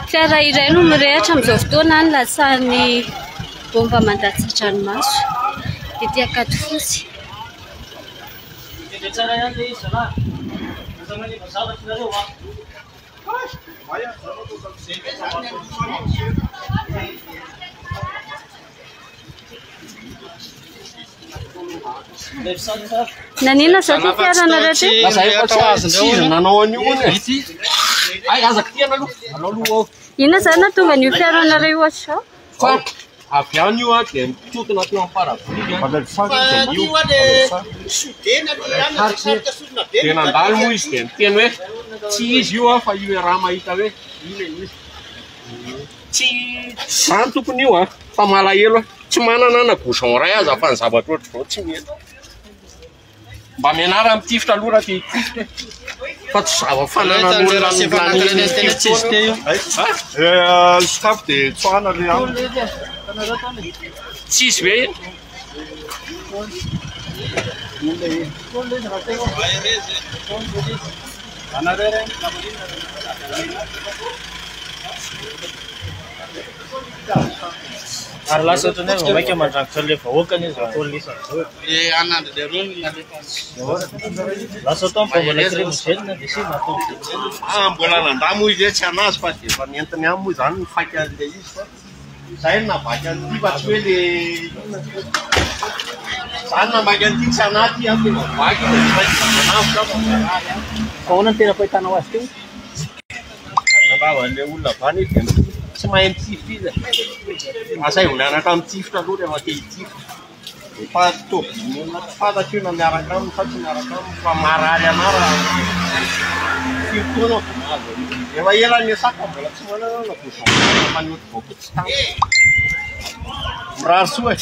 Fiara iray no mirehatra amin'izao fotoana ny latsan'ny bomba mandatsy-dranomaso ety Ankadifotsy. Nanina zao ty fiaranareo ty? Nanao an'io ony ay azaka tiana aloha anao aloha Inona zany nahatonga an'io fiaranareo ohatra zao? avy any io dia mitotona teo amin'ny parapluie dia nandalo moa izy dia miteny hoe tsy izy io fa io raha mahita hoe ino izy tsy raha ny tokony io fa malahelo tsy manana na bouchon ray aza fa ny zavatra ohatr'izao tsy mety mba mianara mitifitra aloha raha tifitra fa tsy zava-fananan'olona sakafo dia tsoahana le tsy izy ve ary lasa ohatrany hoe maika mandrangotra le vahoakany izy polisa lasa atao mipambona kriminogène dia sy natao mbola nandamo izy hoe tsy anazy fa dia efa mientiny any moa izany mifaky an'ilay izy fa zay navaky an'ity fa tsy hoe le zany namaky an'ity tsy anaty a dia mavaky ahoana ny tena fahitanao azy teo nandavan'ilay olona vany dia tsy mahay mitifitra izy asay mianatra mitifitra aloha rehefa te hitifitra fa tobin'olona tsy fantatra io na miaraka aminy fa tsy miaraka aminy fa maraly anara fiotona efa ela ny saka mbola tsy manana na bouchon fa ny ohatry vaoko tsy tany mirary soa